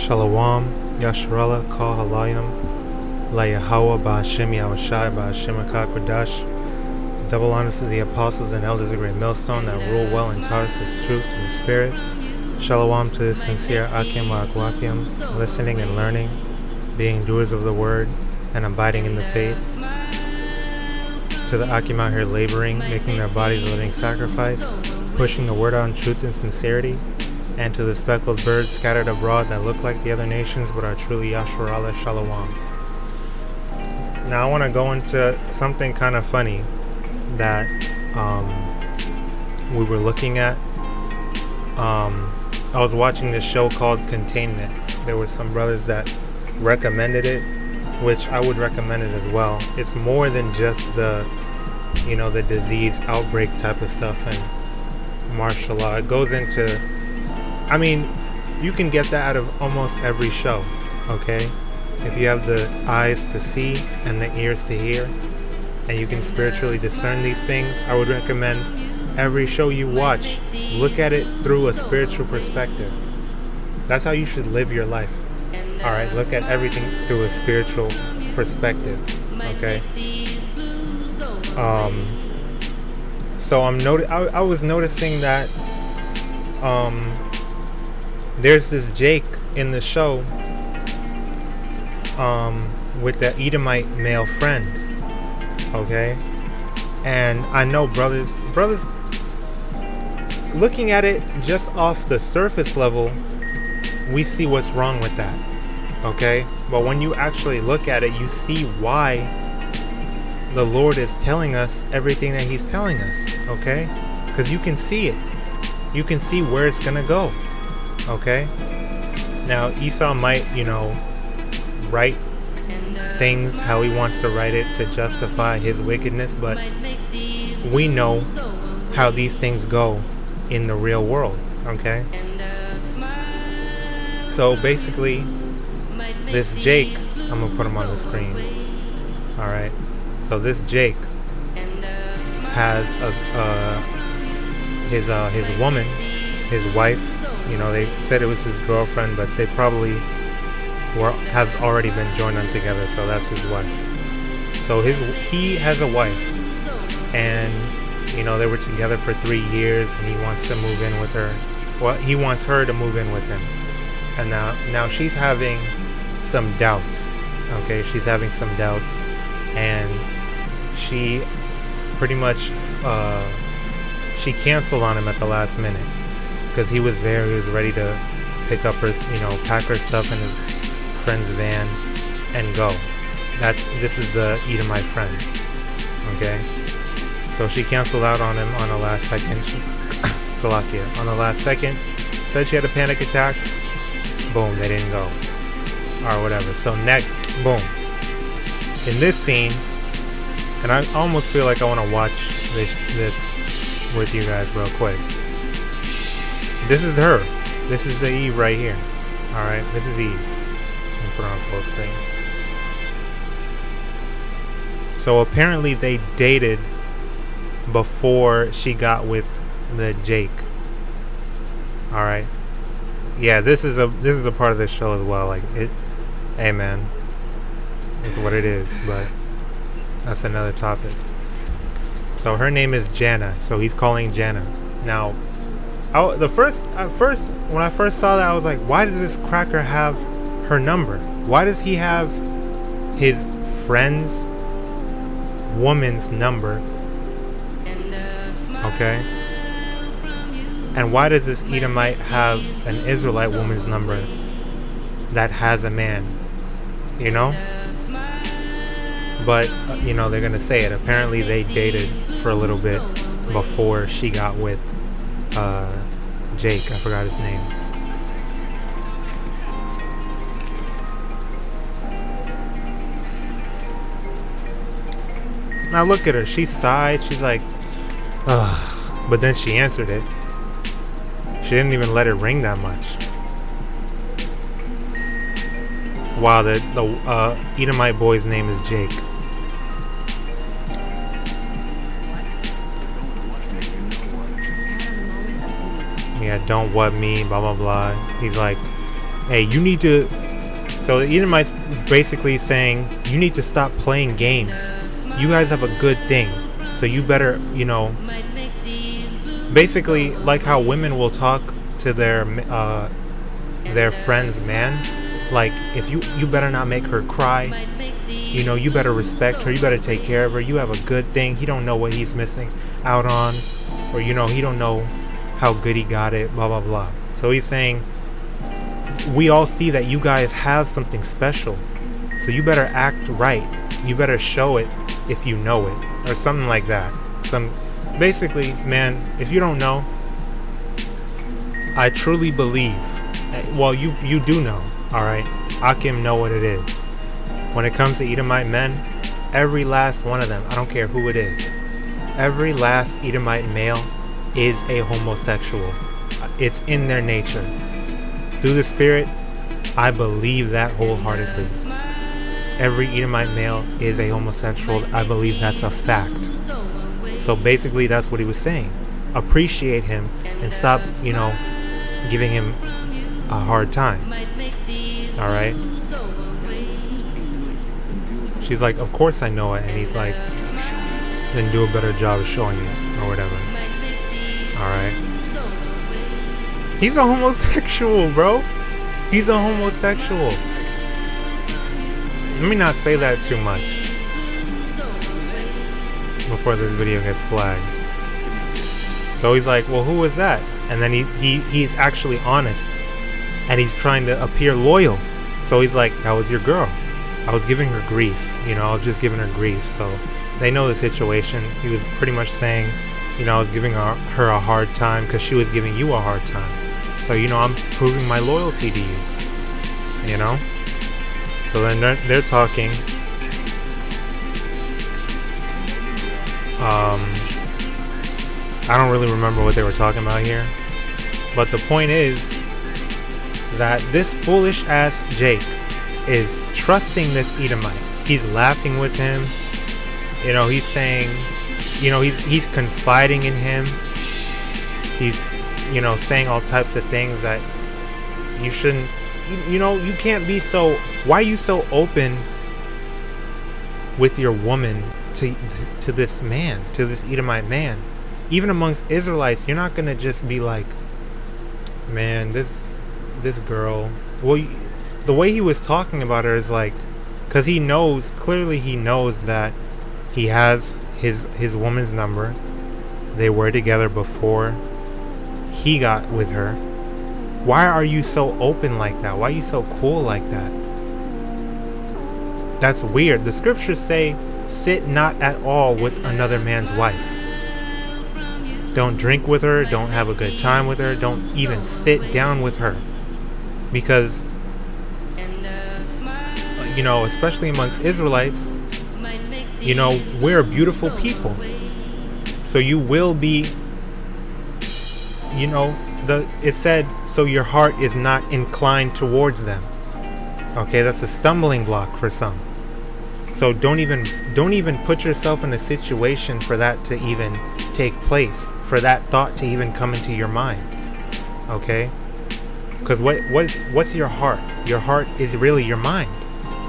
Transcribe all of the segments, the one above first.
Shalom, Yasharallah, Kal HALALYAM, YAHAWAH, BAHASHAM, BAHASHAM, QADASH. Double honors to the apostles and elders of Great Millstone that rule well and taught us His truth and the Spirit. Shalom to the sincere Akim Wa'akwafim, listening and learning, being doers of the word, and abiding in the faith. To the Akim out here laboring, making their bodies a living sacrifice, pushing the word out in truth and sincerity. And to the speckled birds scattered abroad that look like the other nations but are truly Yasharallah Shalom. Now I want to go into something kind of funny that we were looking at. I was watching this show called Containment. There were some brothers that recommended it, which I would recommend it as well. It's more than just the disease outbreak type of stuff and martial law. It goes into, I mean, you can get that out of almost every show, okay? If you have the eyes to see and the ears to hear, and you can spiritually discern these things, I would recommend every show you watch, look at it through a spiritual perspective. That's how you should live your life. Alright, look at everything through a spiritual perspective, okay? So I was noticing that there's this Jake in the show with the Edomite male friend, okay? And I know brothers looking at it just off the surface level, we see what's wrong with that, okay? But when you actually look at it, you see why the Lord is telling us everything that He's telling us, okay? Because you can see it. You can see where it's gonna go, okay? Now Esau might, write things how he wants to write it to justify his wickedness, but we know how these things go in the real world, okay? So basically, this Jake, I'm gonna put him on the screen. All right. So this Jake has his woman, his wife. They said it was his girlfriend, but they probably have already been joined on together. So that's his wife. So he has a wife, and they were together for 3 years, and he wants to move in with her. Well, he wants her to move in with him. And now she's having some doubts. Okay, she's having some doubts, and she pretty much she canceled on him at the last minute because he was there. He was ready to pick up her, pack her stuff in his friend's van and go. This is the Edomite friend. Okay, so she canceled out on him on the last second. Salakia, on the last second, said she had a panic attack. Boom, they didn't go. Or whatever. So next, boom. In this scene, and I almost feel like I want to watch this with you guys real quick. This is her. This is the Eve right here. Alright, this is Eve. Let me put her on full screen. So apparently they dated before she got with the Jake. Alright. Yeah, this is a part of this show as well. Like it, hey man, it's what it is. But that's another topic. So her name is Jana. So he's calling Jana. Now, at first when I first saw that, I was like, why does this cracker have her number? Why does he have his friend's woman's number? Okay. And why does this Edomite have an Israelite woman's number that has a man? But, they're going to say it. Apparently they dated for a little bit before she got with Jake. I forgot his name. Now look at her. She sighed. She's like, ugh. But then she answered it. She didn't even let it ring that much. Wow, the Edomite boy's name is Jake. Yeah, don't what me, blah blah blah. He's like, hey, you need to. So the Edomites basically saying, you need to stop playing games. You guys have a good thing, so you better, you know, basically like how women will talk to their friend's man, like, if you better not make her cry, you know, you better respect her, you better take care of her, you have a good thing, he don't know what he's missing out on, or, you know, he don't know how good he got it, blah blah blah. So he's saying, we all see that you guys have something special, so you better act right, you better show it if you know it, or something like that. Basically, man, if you don't know, I truly believe, well, you do know, alright? Akim know what it is. When it comes to Edomite men, every last one of them, I don't care who it is, every last Edomite male is a homosexual. It's in their nature. Through the Spirit, I believe that wholeheartedly. Every Edomite male is a homosexual. I believe that's a fact. So basically, that's what he was saying. Appreciate him and stop, you know, giving him a hard time. Alright? She's like, of course I know it. And he's like, then do a better job of showing it, or whatever. Alright? He's a homosexual, bro. He's a homosexual. Let me not say that too much before this video gets flagged. So he's like, well, who was that? And then he's actually honest, and he's trying to appear loyal. So he's like, that was your girl. I was giving her grief. You know, I was just giving her grief. So they know the situation. He was pretty much saying, you know, I was giving her a hard time because she was giving you a hard time. So, you know, I'm proving my loyalty to you, you know? So then they're talking. I don't really remember what they were talking about here. But the point is that this foolish ass Jake is trusting this Edomite. He's laughing with him. You know, he's saying, you know, he's confiding in him. He's, you know, saying all types of things that you shouldn't, you know, you can't be so, why are you so open with your woman to this man, to this Edomite man? Even amongst Israelites, you're not going to just be like, man, this girl, well, the way he was talking about her is like, because he knows, clearly he knows that he has his woman's number. They were together before he got with her. Why are you so open like that? Why are you so cool like that? That's weird. The scriptures say, sit not at all with another man's wife. Don't drink with her. Don't have a good time with her. Don't even sit down with her. Because, you know, especially amongst Israelites, you know, we're beautiful people. So you will be, you know, it said, so your heart is not inclined towards them. Okay, that's a stumbling block for some. So don't even put yourself in a situation for that to even take place, for that thought to even come into your mind. Okay? Because what's your heart? Your heart is really your mind.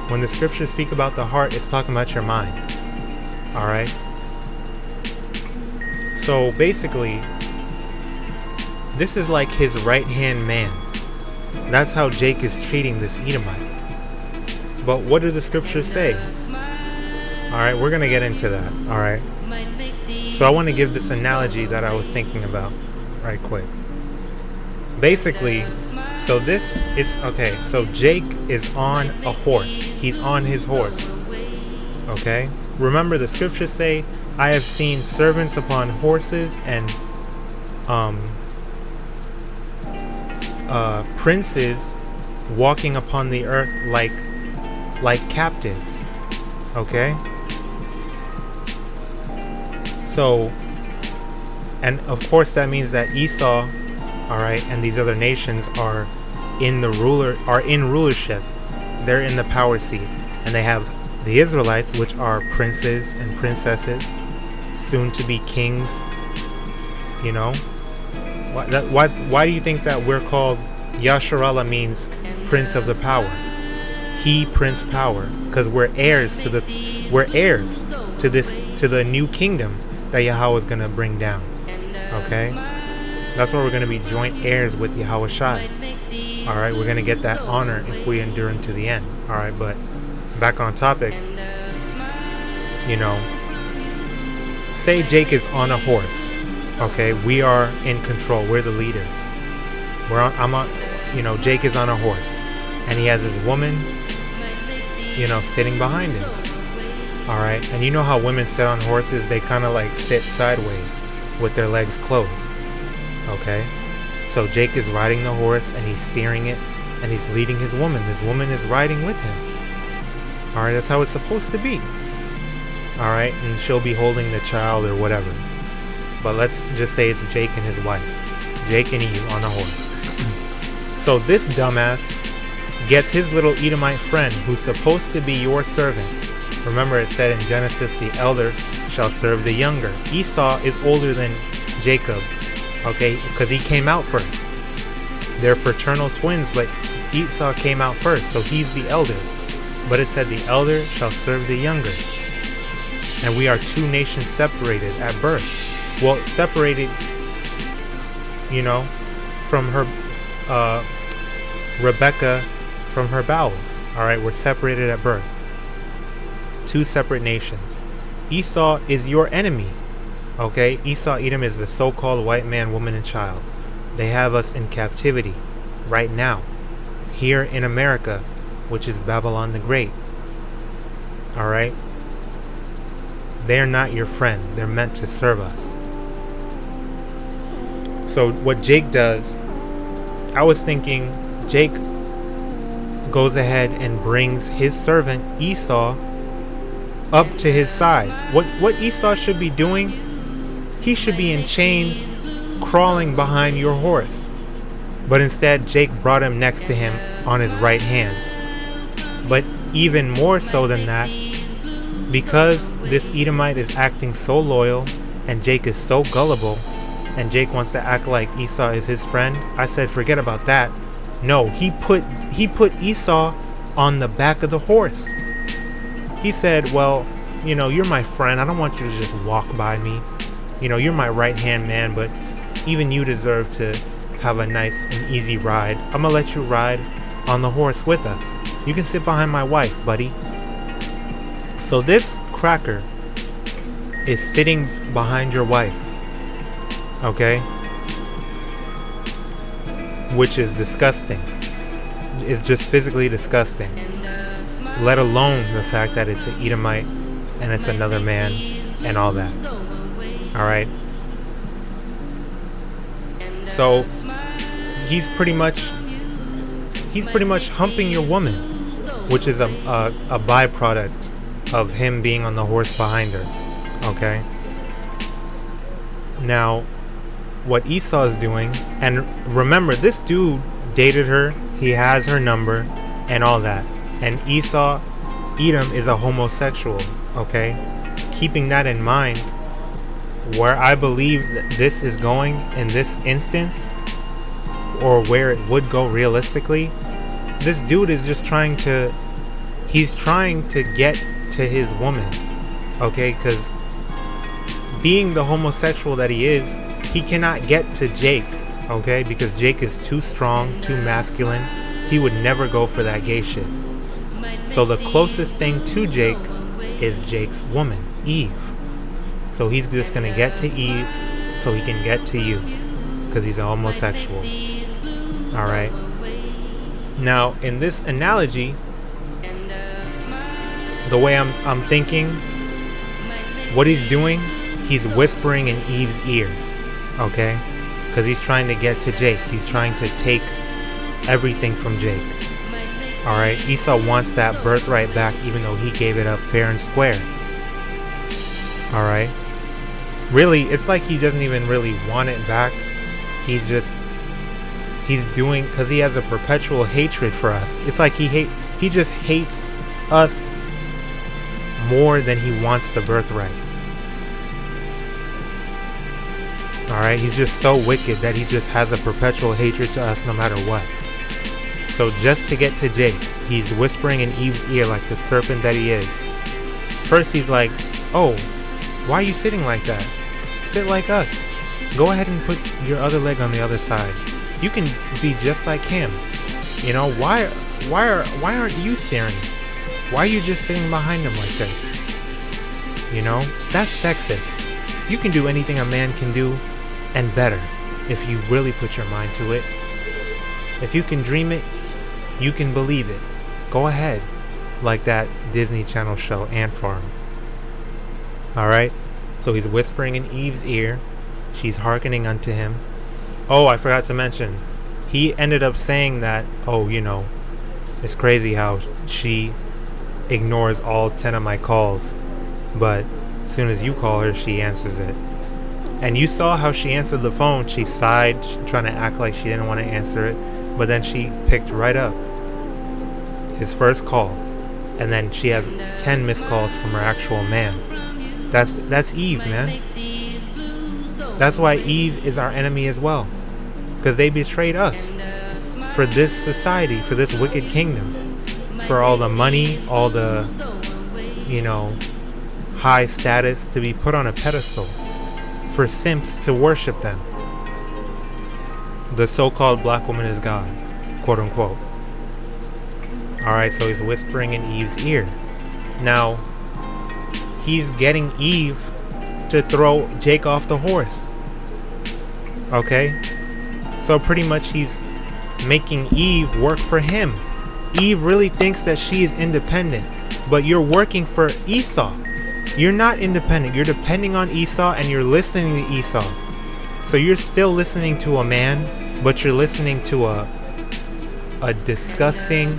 When the scriptures speak about the heart, it's talking about your mind. Alright? So basically, this is like his right-hand man. That's how Jake is treating this Edomite. But what do the scriptures say? Alright, we're going to get into that. Alright? So I want to give this analogy that I was thinking about right quick. Basically, so so Jake is on a horse. He's on his horse. Okay? Remember the scriptures say, I have seen servants upon horses and princes walking upon the earth like captives. Okay? So, and of course that means that Esau, alright, and these other nations are in rulership. They're in the power seat. And they have the Israelites, which are princes and princesses, soon to be kings. You know? Why do you think that we're called Yasharallah means prince of the power. He prince power, because we're heirs to the new kingdom that Yahweh is going to bring down. Okay, that's why we're going to be joint heirs with Yahawashi. All right, we're going to get that honor if we endure unto the end. All right, but back on topic. You know, say Jake is on a horse. Okay, we are in control. We're the leaders. Jake is on a horse, and he has his woman, sitting behind him. All right, and you know how women sit on horses? They kind of like sit sideways with their legs closed. Okay, so Jake is riding the horse, and he's steering it, and he's leading his woman. This woman is riding with him. All right, that's how it's supposed to be. All right, and she'll be holding the child or whatever. But let's just say it's Jake and his wife. Jake and Eve on a horse. So this dumbass gets his little Edomite friend who's supposed to be your servant. Remember, it said in Genesis, the elder shall serve the younger. Esau is older than Jacob, okay, because he came out first. They're fraternal twins, but Esau came out first, so he's the elder. But it said the elder shall serve the younger. And we are two nations separated at birth. Well, separated, from her, Rebecca, from her bowels. All right, we're separated at birth. Two separate nations. Esau is your enemy. Okay, Esau, Edom is the so-called white man, woman, and child. They have us in captivity right now, here in America, which is Babylon the Great. All right. They're not your friend. They're meant to serve us. So what Jake does, I was thinking Jake goes ahead and brings his servant Esau up to his side. What Esau should be doing, he should be in chains crawling behind your horse. But instead Jake brought him next to him on his right hand. But even more so than that, because this Edomite is acting so loyal and Jake is so gullible and Jake wants to act like Esau is his friend, I said forget about that. No, he put Esau on the back of the horse. He said, well, you're my friend. I don't want you to just walk by me. You're my right hand man, but even you deserve to have a nice and easy ride. I'm gonna let you ride on the horse with us. You can sit behind my wife, buddy. So this cracker is sitting behind your wife, okay? Which is disgusting. It's just physically disgusting. Let alone the fact that it's an Edomite and it's another man and all that. All right. So he's pretty much humping your woman, which is a byproduct of him being on the horse behind her. Okay. Now, what Esau is doing, and remember, this dude dated her, he has her number, and all that. And Esau, Edom, is a homosexual. Okay. Keeping that in mind, where I believe that this is going in this instance, or where it would go realistically, this dude is just trying to get to his woman, okay? Because being the homosexual that he is, he cannot get to Jake, okay? Because Jake is too strong, too masculine. He would never go for that gay shit. So the closest thing to Jake is Jake's woman, Eve. So he's just gonna get to Eve so he can get to you, because he's a homosexual. All right. Now, in this analogy, the way I'm thinking, what he's doing, he's whispering in Eve's ear, okay? Because he's trying to get to Jake. He's trying to take everything from Jake. All right. Esau wants that birthright back, even though he gave it up fair and square. All right. Really, it's like he doesn't even really want it back. He's doing, because he has a perpetual hatred for us. It's like he just hates us more than he wants the birthright. Alright, he's just so wicked that he just has a perpetual hatred to us no matter what. So just to get to Jake, he's whispering in Eve's ear like the serpent that he is. First he's like, oh, why are you sitting like that? Sit like us. Go ahead and put your other leg on the other side. You can be just like him. You know, why aren't you staring? Why are you just sitting behind him like this? You know, that's sexist. You can do anything a man can do and better if you really put your mind to it. If you can dream it, you can believe it. Go ahead. Like that Disney Channel show, Ant Farm. Alright? So he's whispering in Eve's ear. She's hearkening unto him. Oh, I forgot to mention. He ended up saying that, oh, you know, it's crazy how she ignores all 10 of my calls. But as soon as you call her, she answers it. And you saw how she answered the phone. She sighed, trying to act like she didn't want to answer it. But then she picked right up his first call. And then she has 10 missed calls from her actual man. That's Eve, man. That's why Eve is our enemy as well. Because they betrayed us. For this society, for this wicked kingdom. For all the money, all the, you know, high status to be put on a pedestal. For simps to worship them. The so-called black woman is God, quote unquote. Alright, so he's whispering in Eve's ear. Now, he's getting Eve to throw Jake off the horse. Okay? So pretty much he's making Eve work for him. Eve really thinks that she is independent, but you're working for Esau. You're not independent. You're depending on Esau and you're listening to Esau. So you're still listening to a man, but you're listening to a disgusting,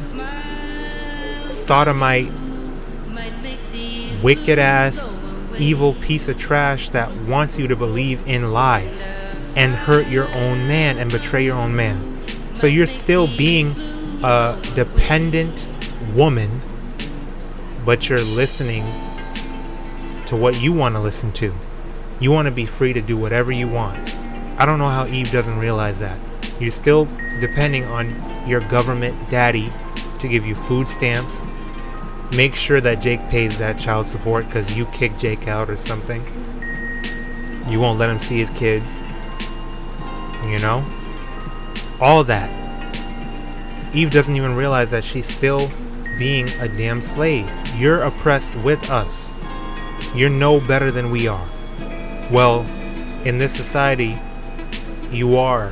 sodomite, wicked ass, evil piece of trash that wants you to believe in lies and hurt your own man and betray your own man. So you're still being a dependent woman, but you're listening to what you want to listen to. You want to be free to do whatever you want. I don't know how Eve doesn't realize that. You're still depending on your government daddy to give you food stamps. Make sure that Jake pays that child support because you kicked Jake out or something. You won't let him see his kids. You know? All that. Eve doesn't even realize that she's still being a damn slave. You're oppressed with us. You're no better than we are. Well, in this society, you are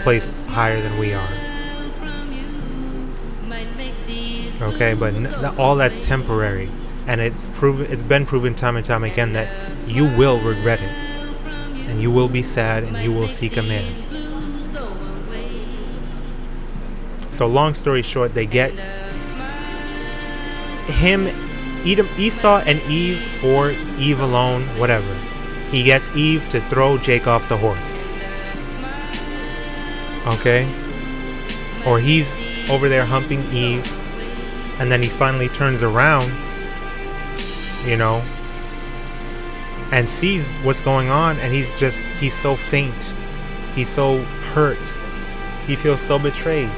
placed higher than we are. Okay, but all that's temporary, and it's been proven time and time again that you will regret it, and you will be sad, and you will seek a man. So long story short, they get him, Esau and Eve, or Eve alone, whatever. He gets Eve to throw Jake off the horse. Okay? Or he's over there humping Eve, and then he finally turns around, you know, and sees what's going on, and he's so faint. He's so hurt. He feels so betrayed.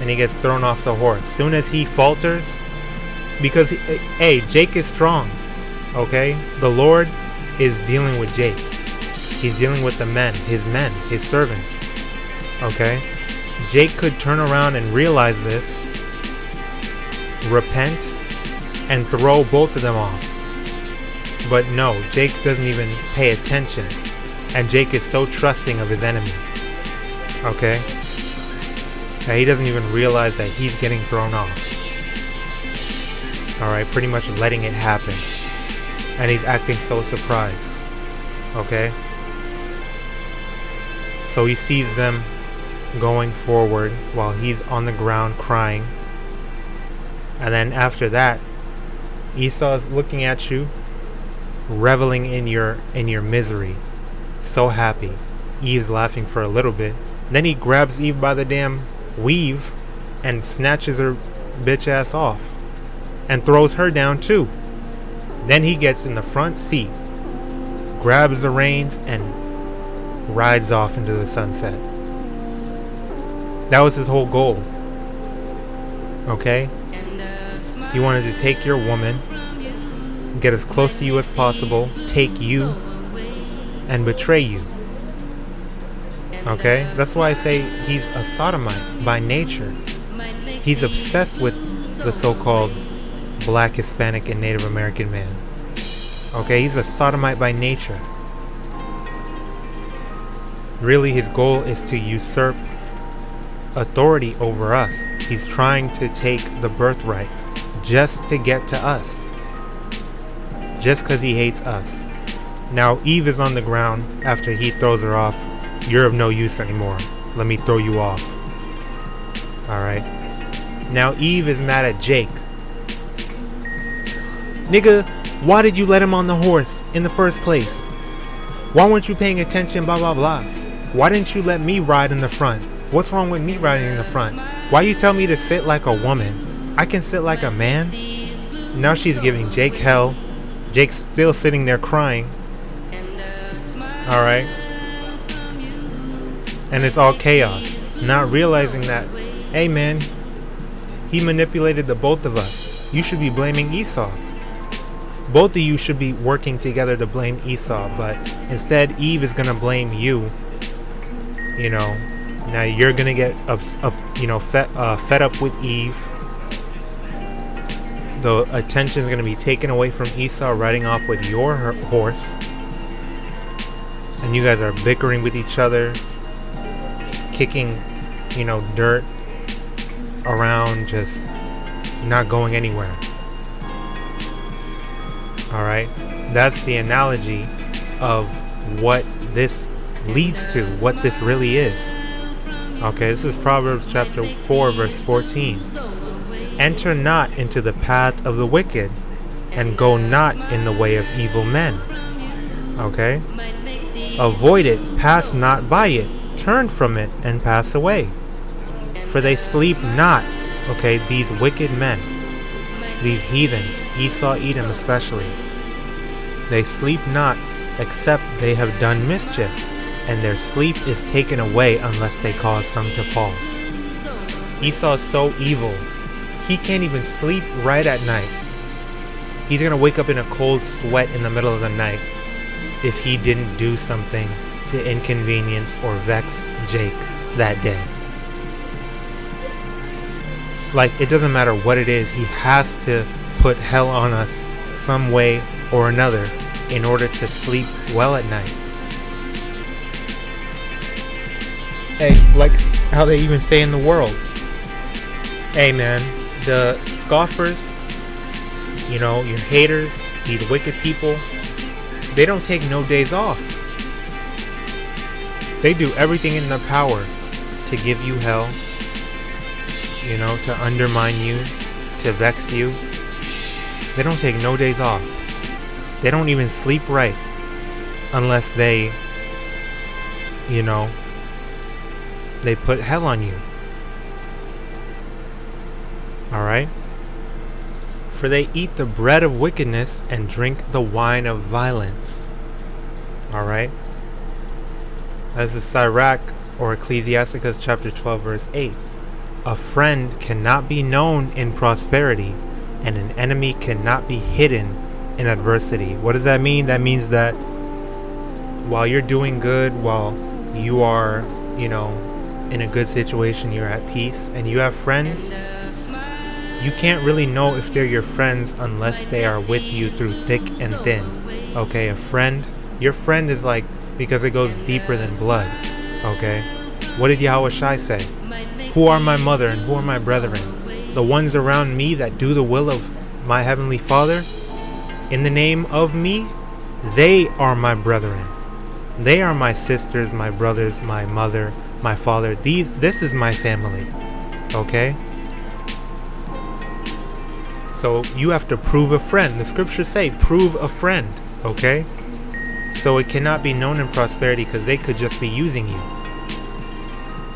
And he gets thrown off the horse. Soon as he falters, because, hey, Jake is strong, okay? The Lord is dealing with Jake. He's dealing with the men, his servants, okay? Jake could turn around and realize this, repent, and throw both of them off. But no, Jake doesn't even pay attention. And Jake is so trusting of his enemy, okay? That he doesn't even realize that he's getting thrown off. Alright, pretty much letting it happen. And he's acting so surprised. Okay? So he sees them going forward while he's on the ground crying. And then after that, Esau's looking at you, reveling in your misery. So happy. Eve's laughing for a little bit. Then he grabs Eve by the damn weave and snatches her bitch ass off and throws her down too. Then he gets in the front seat, grabs the reins, and rides off into the sunset. That was his whole goal. Okay? He wanted to take your woman, get as close to you as possible, take you, and betray you. Okay? That's why I say he's a sodomite by nature. He's obsessed with the so-called Black, Hispanic, and Native American man. Okay? He's a sodomite by nature. Really, his goal is to usurp authority over us. He's trying to take the birthright just to get to us. Just because he hates us. Now, Eve is on the ground after he throws her off. You're of no use anymore. Let me throw you off. Alright. Now, Eve is mad at Jake. Nigga, why did you let him on the horse in the first place? Why weren't you paying attention, blah, blah, blah? Why didn't you let me ride in the front? What's wrong with me riding in the front? Why you tell me to sit like a woman? I can sit like a man? Now she's giving Jake hell. Jake's still sitting there crying. Alright. And it's all chaos. Not realizing that, hey man, he manipulated the both of us. You should be blaming Esau. Both of you should be working together to blame Esau, but instead Eve is gonna blame you. You know, now you're gonna get fed up with Eve. The attention is gonna be taken away from Esau riding off with your horse, and you guys are bickering with each other, kicking, dirt around, just not going anywhere. All right, that's the analogy of what this leads to, what this really is. Okay, this is Proverbs chapter 4 verse 14. Enter not into the path of the wicked, and go not in the way of evil men. Okay, avoid it, pass not by it, turn from it and pass away, for they sleep not. Okay, these wicked men, these heathens, Esau, Edom especially, they sleep not except they have done mischief, and their sleep is taken away unless they cause some to fall. Esau is so evil, he can't even sleep right at night. He's gonna wake up in a cold sweat in the middle of the night if he didn't do something to inconvenience or vex Jake that day. Like, it doesn't matter what it is, he has to put hell on us some way or another in order to sleep well at night. Hey, like how they even say in the world, hey man, the scoffers, your haters, these wicked people, they don't take no days off. They do everything in their power to give you hell, to undermine you, to vex you. They don't take no days off. They don't even sleep right unless they, they put hell on you. Alright? For they eat the bread of wickedness and drink the wine of violence. Alright? As the Sirach or Ecclesiasticus chapter 12 verse 8. A friend cannot be known in prosperity, and an enemy cannot be hidden in adversity. What does that mean? That means that while you're doing good, while you are, in a good situation, you're at peace, and you have friends, you can't really know if they're your friends unless they are with you through thick and thin. Okay, your friend is like, because it goes deeper than blood. Okay, what did Yahawashi say? Who are my mother and who are my brethren? The ones around me that do the will of my heavenly Father in the name of me, they are my brethren. They are my sisters, my brothers, my mother, my father. This is my family. Okay? So you have to prove a friend. The scriptures say, prove a friend. Okay? So it cannot be known in prosperity because they could just be using you.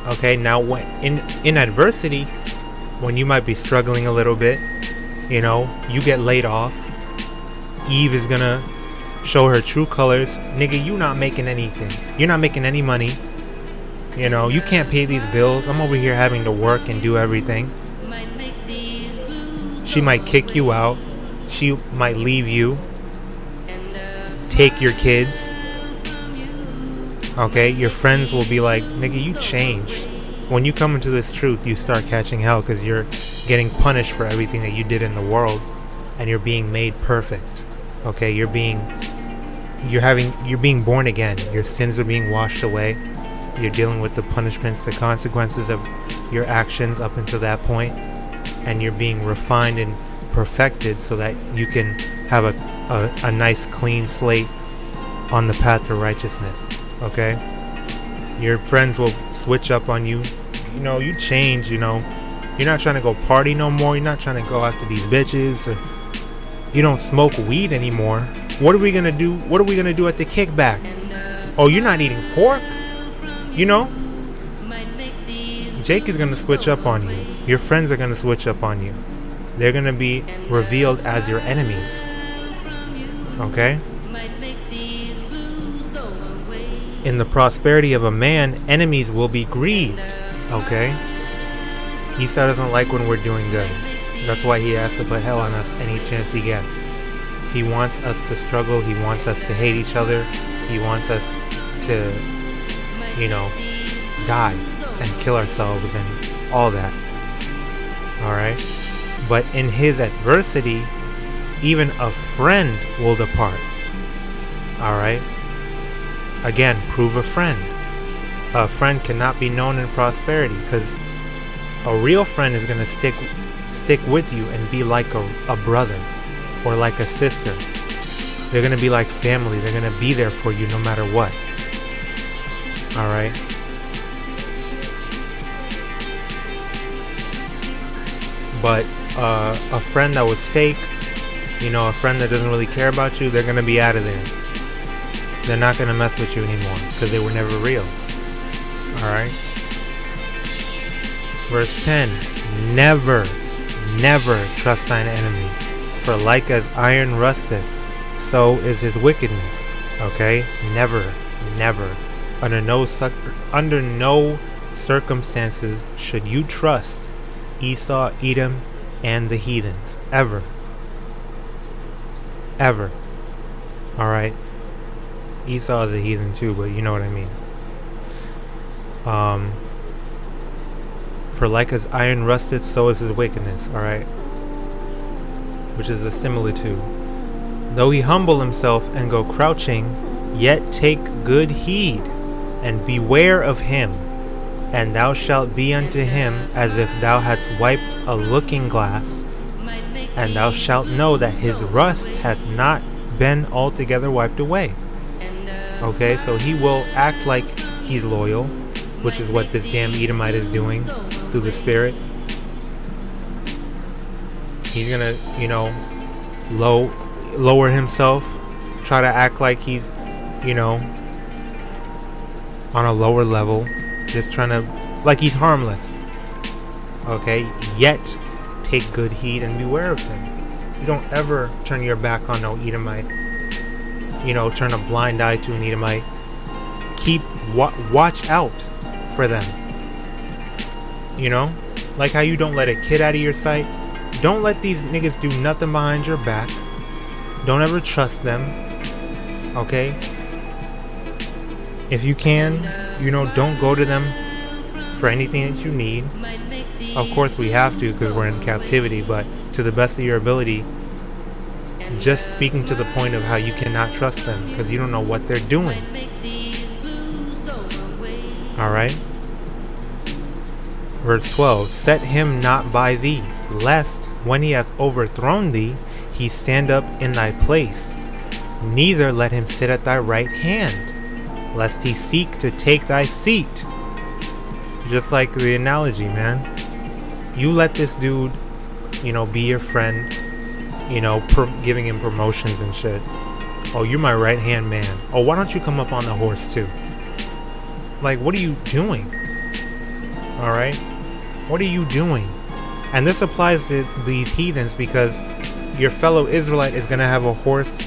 Okay, now when in adversity, when you might be struggling a little bit, you get laid off, Eve is gonna show her true colors. Nigga, you not making anything. You're not making any money. You can't pay these bills. I'm over here having to work and do everything. She might kick you out. She might leave you. Take your kids. Okay, your friends will be like, nigga, you changed. When you come into this truth, you start catching hell because you're getting punished for everything that you did in the world, and you're being made perfect. Okay, you're being born again. Your sins are being washed away. You're dealing with the punishments, the consequences of your actions up until that point, and you're being refined and perfected so that you can have a nice clean slate on the path to righteousness. Okay, your friends will switch up on you. You know, you change. You know, you're not trying to go party no more. You're not trying to go after these bitches. Or you don't smoke weed anymore. What are we gonna do? What are we gonna do at the kickback? Oh, you're not eating pork. You know, Jake is gonna switch up on you. Your friends are gonna switch up on you. They're gonna be revealed as your enemies. Okay? In the prosperity of a man, enemies will be grieved. Okay? Esau doesn't like when we're doing good. That's why he has to put hell on us any chance he gets. He wants us to struggle. He wants us to hate each other. He wants us to, you know, die and kill ourselves and all that. Alright? But in his adversity, even a friend will depart. Alright? Again, prove a friend. A friend cannot be known in prosperity, because a real friend is going to stick with you and be like a brother or like a sister. They're going to be like family. They're going to be there for you no matter what. Alright? But a friend that was fake, you know, a friend that doesn't really care about you, they're going to be out of there. They're not going to mess with you anymore because they were never real. Alright? Verse 10. Never trust thine enemy, for like as iron rusteth, so is his wickedness. Okay? Never. Under no circumstances should you trust Esau, Edom, and the heathens. Ever. Alright? Esau is a heathen too, but you know what I mean. For like as iron rusted, so is his wickedness. Alright? Which is a similitude. Though he humble himself and go crouching, yet take good heed, and beware of him. And thou shalt be unto him as if thou hadst wiped a looking glass, and thou shalt know that his rust hath not been altogether wiped away. Okay, so he will act like he's loyal, which is what this damn Edomite is doing through the spirit. He's gonna, you know, lower himself, try to act like he's, you know, on a lower level, just trying to, like he's harmless. Okay, yet take good heed and beware of him. You don't ever turn your back on no Edomite. You know, turn a blind eye to an Edomite. Keep watch out for them. You know, like how you don't let a kid out of your sight. Don't let these niggas do nothing behind your back. Don't ever trust them. Okay? If you can, you know, don't go to them for anything that you need. Of course we have to because we're in captivity, but to the best of your ability, just speaking to the point of how you cannot trust them because you don't know what they're doing. Alright? Verse 12. Set him not by thee, lest when he hath overthrown thee, he stand up in thy place. Neither let him sit at thy right hand, lest he seek to take thy seat. Just like the analogy, man. You let this dude, you know, be your friend, you know, giving him promotions and shit. Oh, you're my right hand man. Oh, why don't you come up on the horse too? Like, what are you doing? Alright? What are you doing? And this applies to these heathens because your fellow Israelite is going to have a horse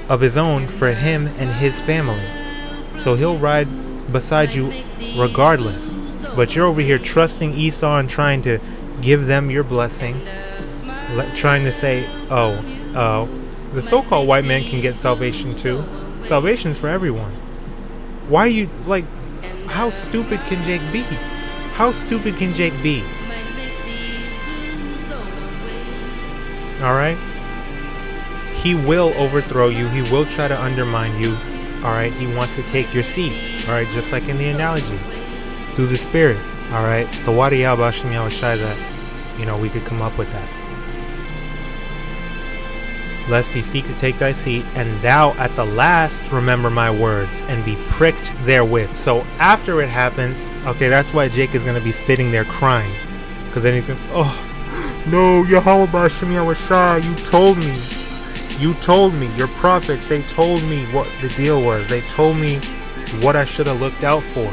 of his own for him and his family. So he'll ride beside you regardless. But you're over here trusting Esau and trying to give them your blessing trying to say, oh, the so-called white man can get salvation too. Salvation's for everyone. Why are you, like, how stupid can Jake be? How stupid can Jake be? Alright? He will overthrow you. He will try to undermine you. Alright? He wants to take your seat. Alright? Just like in the analogy. Through the Spirit. Alright? The YAHAWAH BAHASHAM YAHAWASHI, that, you know, we could come up with that. Lest he seek to take thy seat, and thou at the last remember my words, and be pricked therewith. So after it happens, okay, that's why Jake is going to be sitting there crying. Because then he's going to, oh, no, Yahawah BAHASHAM YAHAWASHI, you told me, your prophets, they told me what the deal was. They told me what I should have looked out for.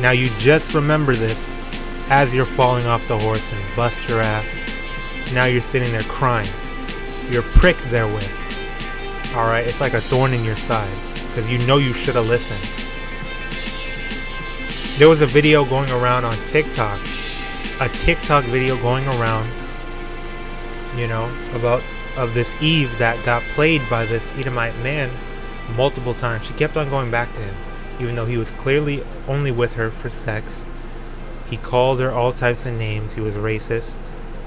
Now you just remember this as you're falling off the horse and bust your ass. Now you're sitting there crying. You're pricked therewith. Alright, it's like a thorn in your side. Because you know you should have listened. There was a video going around on TikTok. A TikTok video going around, you know, of this Eve that got played by this Edomite man multiple times. She kept on going back to him. Even though he was clearly only with her for sex. He called her all types of names. He was racist.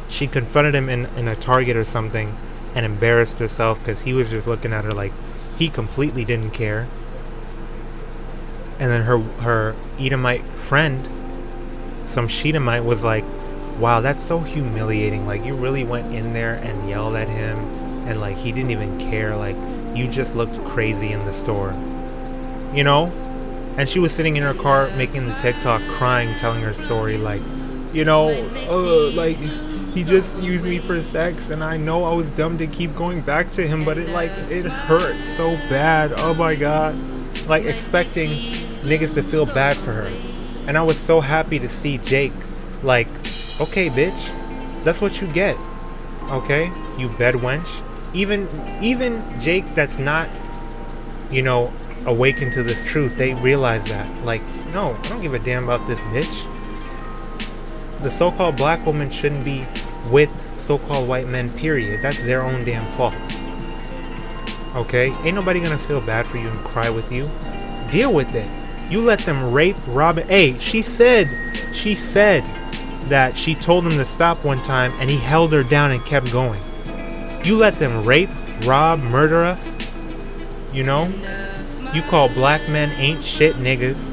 She confronted him in a Target or something and embarrassed herself because he was just looking at her like he completely didn't care. And then her Edomite friend, some Shedamite, was like, wow, that's so humiliating. Like, you really went in there and yelled at him and like he didn't even care. Like, you just looked crazy in the store, you know? And she was sitting in her car making the TikTok, crying, telling her story like, you know, like, he just used me for sex, and I know I was dumb to keep going back to him, but it hurt so bad. Oh my God. Like, expecting niggas to feel bad for her. And I was so happy to see Jake like, okay, bitch, that's what you get. Okay? You bed wench. Even Jake that's not, you know, awakened to this truth, they realize that. Like, no, I don't give a damn about this bitch. The so-called black woman shouldn't be with so-called white men, period. That's their own damn fault. Okay? Ain't nobody gonna feel bad for you and cry with you. Deal with it. You let them rape, rob it. Hey, she said that she told him to stop one time and he held her down and kept going. You let them rape, rob, murder us. You know? You call black men ain't shit niggas.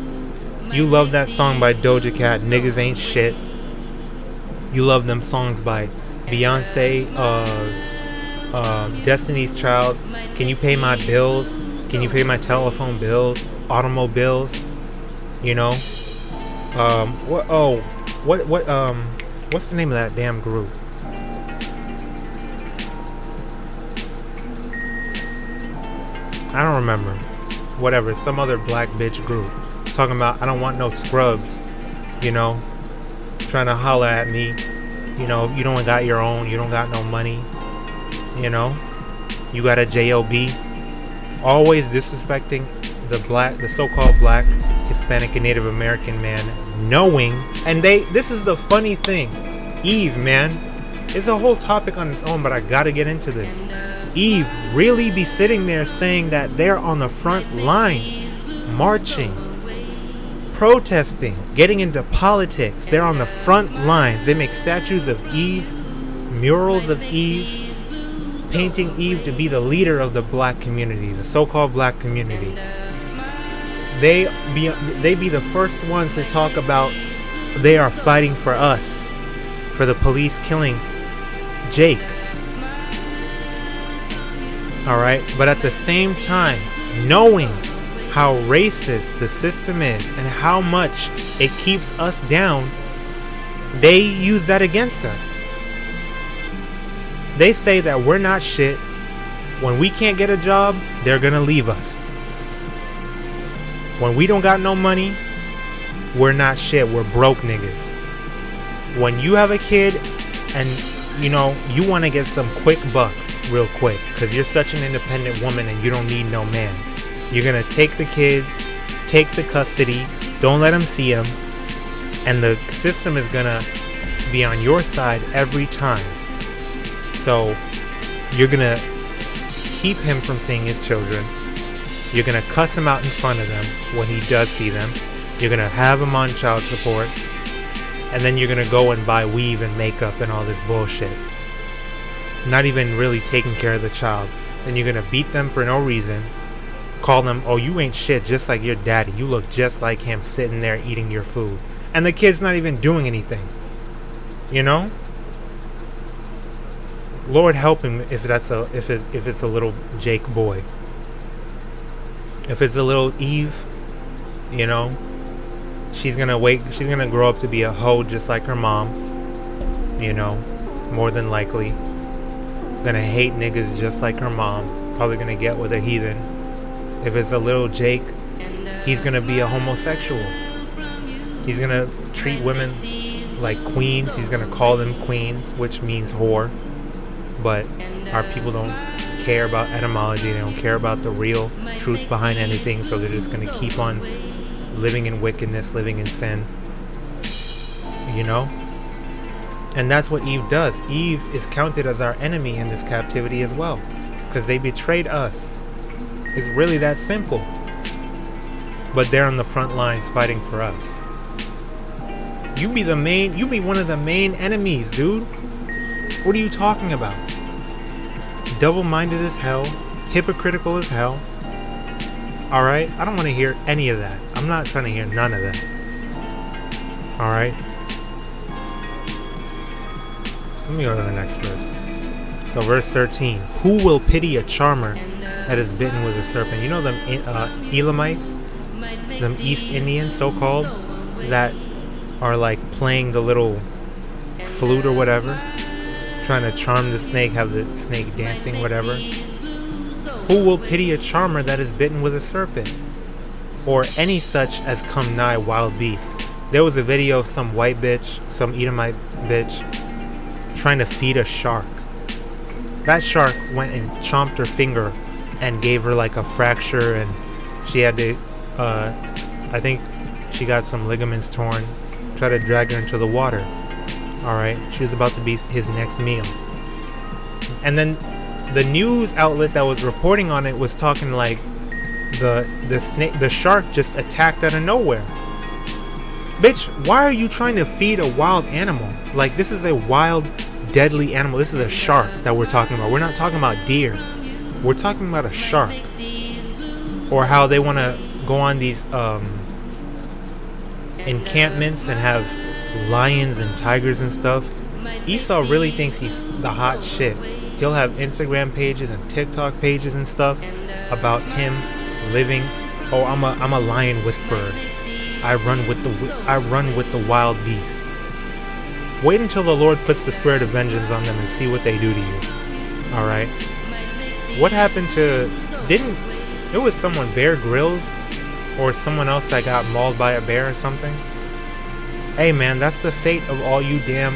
You love that song by Doja Cat, Niggas Ain't Shit. You love them songs by Beyonce, Destiny's Child. Can you pay my bills? Can you pay my telephone bills? Automobiles? You know? What's the name of that damn group? I don't remember. Whatever, some other black bitch group. Talking about, I don't want no scrubs. You know? Trying to holler at me, you know, you don't got your own, you don't got no money, you know, you got a job, always disrespecting the so-called black, Hispanic, and Native American man, knowing, and this is the funny thing, Eve, man, it's a whole topic on its own, but I gotta get into this. Eve really be sitting there saying that they're on the front lines, marching, protesting, getting into politics. They're on the front lines. They make statues of Eve, murals of Eve, painting Eve to be the leader of the black community, the so-called black community. They be the first ones to talk about they are fighting for us, for the police killing Jake. Alright, but at the same time, knowing how racist the system is and how much it keeps us down, they use that against us. They say that we're not shit. When we can't get a job, they're gonna leave us. When we don't got no money, we're not shit. We're broke niggas. When you have a kid and you know you want to get some quick bucks real quick because you're such an independent woman and you don't need no man, you're gonna take the kids, take the custody, don't let them see them, and the system is gonna be on your side every time. So you're gonna keep him from seeing his children. You're gonna cuss him out in front of them when he does see them. You're gonna have him on child support, and then you're gonna go and buy weave and makeup and all this bullshit, not even really taking care of the child. Then you're gonna beat them for no reason, call them, oh, you ain't shit, just like your daddy, you look just like him sitting there eating your food, and the kid's not even doing anything, you know. Lord help him if that's if it's a little Jake boy. If it's a little Eve, you know, she's gonna grow up to be a hoe just like her mom, you know, more than likely. Gonna hate niggas just like her mom, probably gonna get with a heathen. If it's a little Jake, he's gonna be a homosexual. He's gonna treat women like queens. He's gonna call them queens, which means whore. But our people don't care about etymology. They don't care about the real truth behind anything, so they're just going to keep on living in wickedness, living in sin, you know. And that's what Eve does. Eve is counted as our enemy in this captivity as well, because they betrayed us. It's really that simple. But they're on the front lines fighting for us. You be one of the main enemies, dude. What are you talking about? Double-minded as hell, hypocritical as hell. Alright? I don't want to hear any of that. I'm not trying to hear none of that. Alright? Let me go to the next verse. So verse 13. Who will pity a charmer that is bitten with a serpent? You know them Elamites? Them East Indians, so-called, that are like playing the little flute or whatever, trying to charm the snake, have the snake dancing, whatever. Who will pity a charmer that is bitten with a serpent, or any such as come nigh wild beasts? There was a video of some white bitch, some Edomite bitch, trying to feed a shark. That shark went and chomped her finger and gave her like a fracture, and she had to, I think she got some ligaments torn. Try to drag her into the water. Alright, she was about to be his next meal. And then the news outlet that was reporting on it was talking like the shark just attacked out of nowhere. Bitch, why are you trying to feed a wild animal? Like, this is a wild, deadly animal. This is a shark that we're talking about. We're not talking about deer. We're talking about a shark. Or how they want to go on these encampments and have lions and tigers and stuff. Esau really thinks he's the hot shit. He'll have Instagram pages and TikTok pages and stuff about him living. Oh, I'm a lion whisperer. I run with the wild beasts. Wait until the Lord puts the spirit of vengeance on them and see what they do to you. All right. What happened to? It was someone, Bear Grylls, or someone else that got mauled by a bear or something? Hey man, that's the fate of all you damn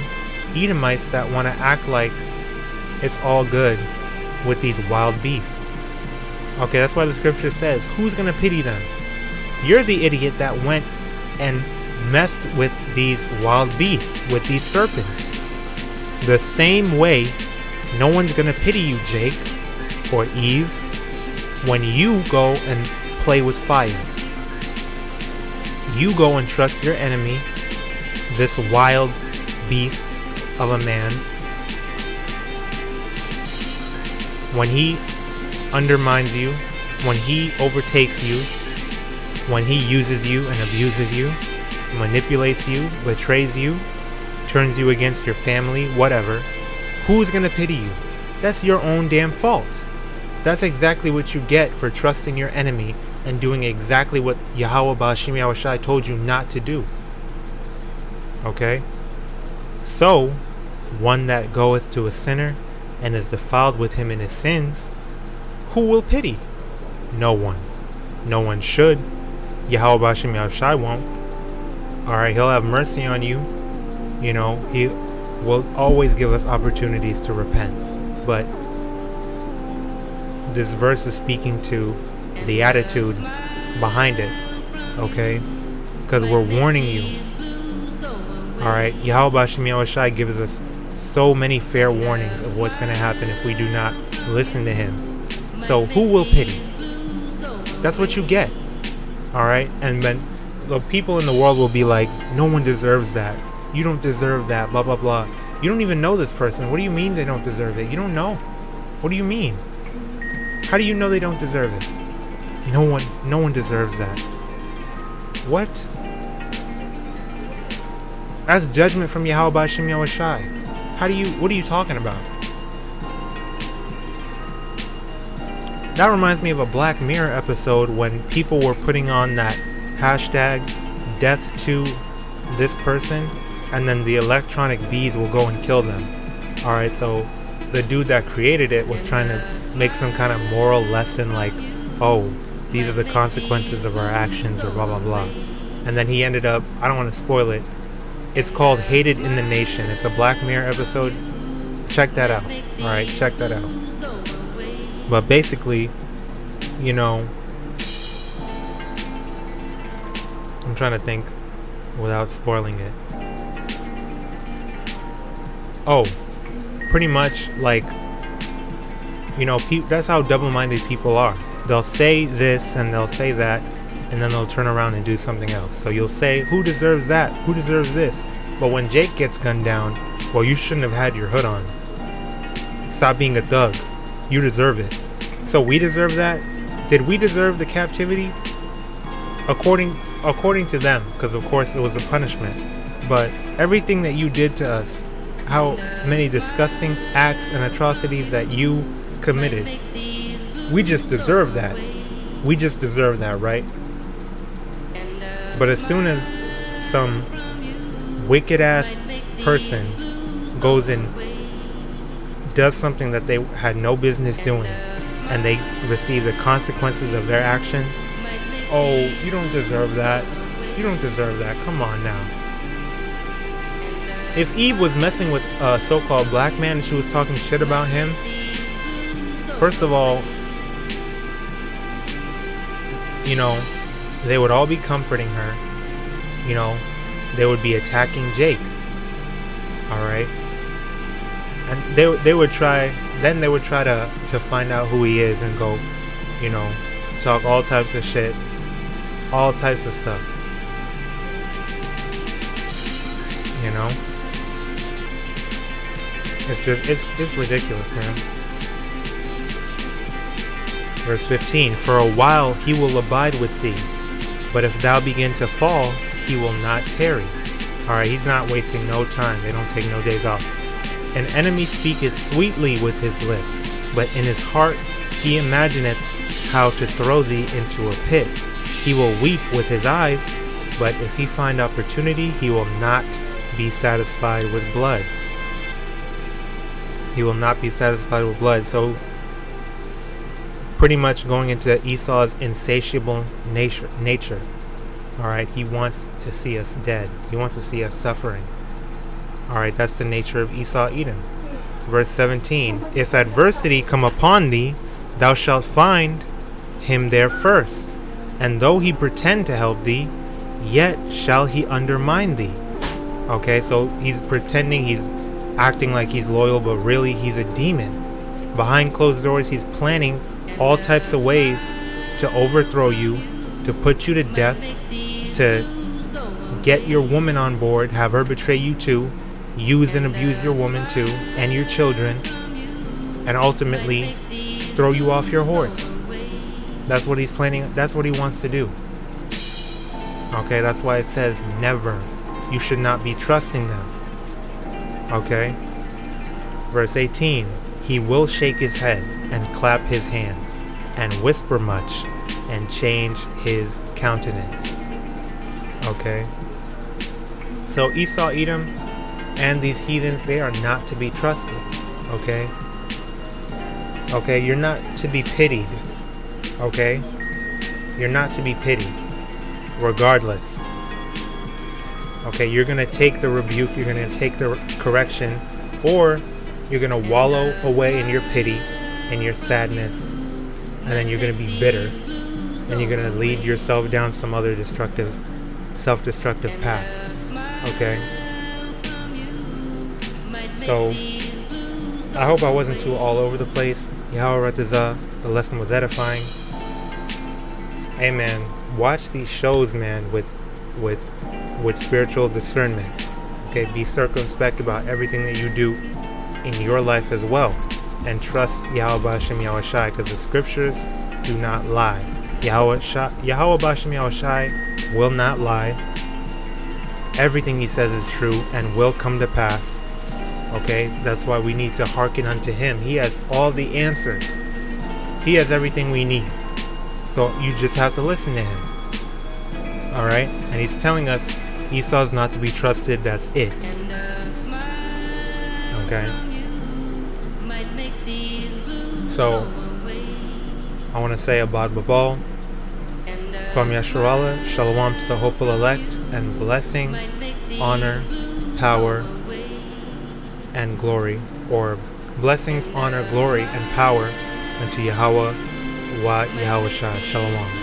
Edomites that want to act like it's all good with these wild beasts. Okay, that's why the scripture says, who's going to pity them? You're the idiot that went and messed with these wild beasts, with these serpents. The same way, no one's going to pity you, Jake or Eve, when you go and play with fire. You go and trust your enemy, this wild beast of a man. When he undermines you, when he overtakes you, when he uses you and abuses you, manipulates you, betrays you, turns you against your family, whatever, who's going to pity you? That's your own damn fault. That's exactly what you get for trusting your enemy and doing exactly what YAHAWAH, BAHASHAM, YAHAWASHI told you not to do. Okay? So, one that goeth to a sinner and is defiled with him in his sins, who will pity? No one. No one should. YAHAWAH, BAHASHAM, YAHAWASHI won't. Alright, he'll have mercy on you. You know, he will always give us opportunities to repent. But this verse is speaking to the attitude behind it, okay? Because we're warning you. Alright, BAHASHAM YAHAWASHI gives us so many fair warnings of what's going to happen if we do not listen to him. So who will pity? That's what you get. Alright, and then the people in the world will be like, no one deserves that. You don't deserve that, blah blah blah. You don't even know this person. What do you mean they don't deserve it? You don't know. What do you mean? How do you know they don't deserve it? No one deserves that. What? That's judgment from BAHASHAM YAHAWASHI. What are you talking about? That reminds me of a Black Mirror episode when people were putting on that hashtag death to this person, and then the electronic bees will go and kill them. Alright, so the dude that created it was trying to make some kind of moral lesson like, oh, these are the consequences of our actions or blah blah blah. And then he ended up, I don't want to spoil it, it's called Hated in the Nation. It's a Black Mirror episode. Check that out. Alright, check that out. But basically, you know, I'm trying to think without spoiling it. Oh, pretty much like, you know, that's how double-minded people are. They'll say this and they'll say that, and then they'll turn around and do something else. So you'll say, who deserves that? Who deserves this? But when Jake gets gunned down, well, you shouldn't have had your hood on. Stop being a thug. You deserve it. So we deserve that? Did we deserve the captivity? According to them, because of course it was a punishment. But everything that you did to us, how many disgusting acts and atrocities that you committed, we just deserve that. We just deserve that, right? But as soon as some wicked ass person goes and does something that they had no business doing, and they receive the consequences of their actions, oh, you don't deserve that. You don't deserve that. Come on now. If Eve was messing with a so-called black man and she was talking shit about him, first of all, you know, they would all be comforting her. You know, they would be attacking Jake. Alright? And they would try to find out who he is and go, you know, talk all types of shit, all types of stuff. You know? It's ridiculous, man. Verse 15, for a while he will abide with thee, but if thou begin to fall, he will not tarry. Alright, he's not wasting no time. They don't take no days off. An enemy speaketh sweetly with his lips, but in his heart he imagineth how to throw thee into a pit. He will weep with his eyes, but if he find opportunity, he will not be satisfied with blood. He will not be satisfied with blood. So pretty much going into Esau's insatiable nature. Alright, he wants to see us dead. He wants to see us suffering. Alright, that's the nature of Esau Edom. Verse 17, if adversity come upon thee, thou shalt find him there first. And though he pretend to help thee, yet shall he undermine thee. Okay, so he's pretending, he's acting like he's loyal, but really he's a demon. Behind closed doors, he's planning all types of ways to overthrow you, to put you to death, to get your woman on board, have her betray you too, use and abuse your woman too, and your children, and ultimately throw you off your horse. That's what he's planning. That's what he wants to do. Okay, that's why it says never. You should not be trusting them. Okay? Verse 18, he will shake his head and clap his hands and whisper much and change his countenance. Okay? So Esau, Edom, and these heathens, they are not to be trusted. Okay? Okay, you're not to be pitied. Okay? You're not to be pitied. Regardless. Okay, you're going to take the rebuke, you're going to take the correction, or you're going to wallow away in your pity and your sadness, and then you're going to be bitter, and you're going to lead yourself down some other self-destructive path. Okay? So I hope I wasn't too all over the place. Yahawadah, the lesson was edifying. Hey man, watch these shows, man, with spiritual discernment. Okay, be circumspect about everything that you do in your life as well, and trust YAHAWASHI, YAHAWASHI, because the scriptures do not lie. YAHAWASHI, YAHAWASHI will not lie. Everything he says is true and will come to pass. Okay, that's why we need to hearken unto him. He has all the answers. He has everything we need. So you just have to listen to him. Alright? And he's telling us Esau's not to be trusted. That's it. Okay? So, I want to say Abad Babal, Kwam Yasharallah, Shalom to the hopeful elect, and blessings, honor, power, and glory, or blessings, honor, glory, and power unto Yahawah wa Yahawashi. Shalom.